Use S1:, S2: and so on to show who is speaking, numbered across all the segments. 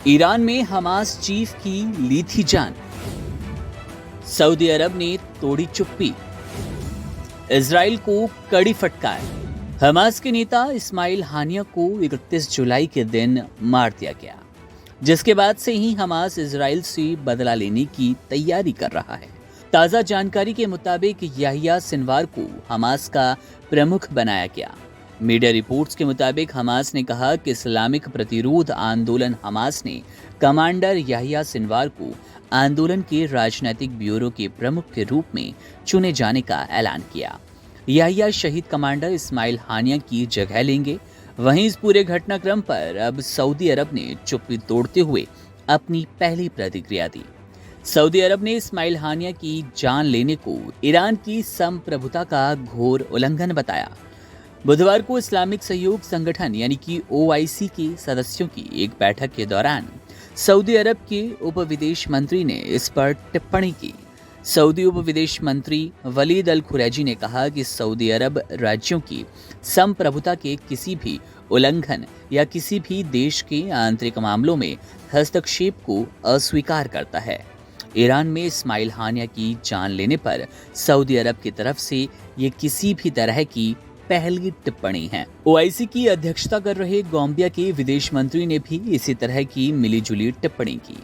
S1: Iran में Hamas chief की ली थी जान। सऊदी अरब ने तोड़ी चुप्पी। इजराइल को कड़ी फटकार। हमास के नेता इस्माइल हानिया को 31 जुलाई के दिन मार दिया गया, जिसके बाद से ही हमास इजराइल से बदला लेने की तैयारी कर रहा है। ताज़ा जानकारी के मुताबिक याहिया सिनवार को हमास का प्रमुख बनाया गया। मीडिया रिपोर्ट्स के मुताबिक हमास ने कहा कि इस्लामिक प्रतिरोध आंदोलन हमास ने कमांडर याहिया सिनवार को आंदोलन के राजनीतिक ब्यूरो के प्रमुख के रूप में चुने जाने का ऐलान किया। याहिया शहीद कमांडर इस्माइल हानिया की जगह लेंगे। वहीं इस पूरे घटनाक्रम पर अब सऊदी अरब ने चुप्पी तोड़ते हुए अपनी पहली प्रतिक्रिया दी। सऊदी अरब ने इस्माइल हानिया की जान लेने को ईरान की संप्रभुता का घोर उल्लंघन बताया। बुधवार को इस्लामिक सहयोग संगठन यानी कि OIC के सदस्यों की एक बैठक के दौरान सऊदी अरब के उप विदेश मंत्री ने इस पर टिप्पणी की। सऊदी उप विदेश मंत्री वलीद अल खुरैजी ने कहा कि सऊदी अरब राज्यों की संप्रभुता के किसी भी उल्लंघन या किसी भी देश के आंतरिक मामलों में हस्तक्षेप को अस्वीकार करता है। ईरान में इस्माइल हानिया की जान लेने पर सऊदी अरब की तरफ से ये किसी भी तरह की पहली टिप्पणी है। OIC की अध्यक्षता कर रहे गाम्बिया के विदेश मंत्री ने भी इसी तरह की मिलीजुली टिप्पणी की।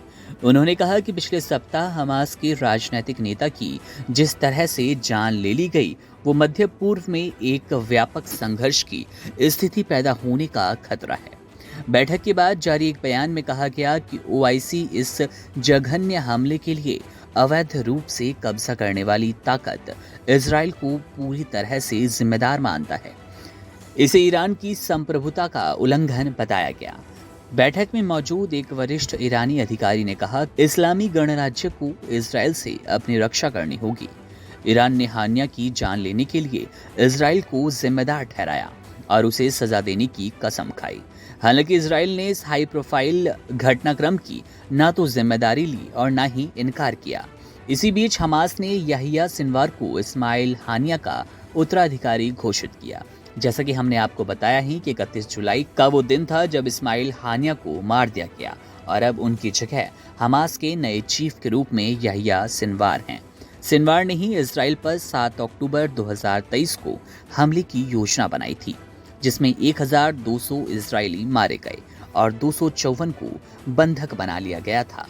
S1: उन्होंने कहा कि पिछले सप्ताह हमास के राजनीतिक नेता की जिस तरह से जान ले ली गई, वो मध्य पूर्व में एक व्यापक संघर्ष की स्थिति पैदा होने का खतरा है। बैठक के बाद जारी एक बयान में कहा गया कि OIC इस जघन्य हमले के लिए अवैध रूप से कब्जा करने वाली ताकत इजराइल को पूरी तरह से जिम्मेदार मानता है। इसे ईरान की संप्रभुता का उल्लंघन बताया गया। बैठक में मौजूद एक वरिष्ठ ईरानी अधिकारी ने कहा, इस्लामी गणराज्य को इजराइल से अपनी रक्षा करनी होगी। ईरान ने हानिया की जान लेने के लिए इजराइल को जिम्मेदार ठहराया और उसे सजा देने की कसम खाई। हालांकि इजराइल ने इस हाई प्रोफाइल घटनाक्रम की न तो जिम्मेदारी ली और न ही इनकार किया। इसी बीच हमास ने याहिया सिनवार को इस्माइल हानिया का उत्तराधिकारी घोषित किया। जैसा कि हमने आपको बताया ही कि 31 जुलाई का वो दिन था जब इस्माइल हानिया को मार दिया गया और अब उनकी जगह हमास के नए चीफ के रूप में याहिया सिनवार हैं। सिनवार ने ही इजराइल पर 7 अक्टूबर 2023 को हमले की योजना बनाई थी, जिसमें 1200 इजरायली मारे गए और 254 को बंधक बना लिया गया था।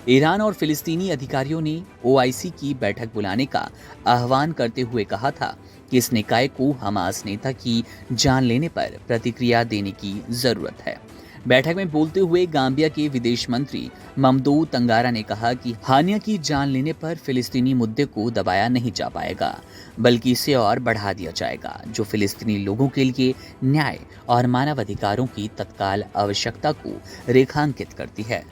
S1: ईरान और फिलिस्तीनी अधिकारियों ने OIC की बैठक बुलाने का आह्वान करते हुए कहा था कि इस निकाय को हमास नेता की जान लेने पर प्रतिक्रिया देने की जरूरत है। बैठक में बोलते हुए गाम्बिया के विदेश मंत्री ममदू तंगारा ने कहा कि हानिया की जान लेने पर फिलिस्तीनी मुद्दे को दबाया नहीं जा पाएगा, बल्कि इसे और बढ़ा दिया जाएगा, जो फिलिस्तीनी लोगों के लिए न्याय और मानवाधिकारों की तत्काल आवश्यकता को रेखांकित करती है।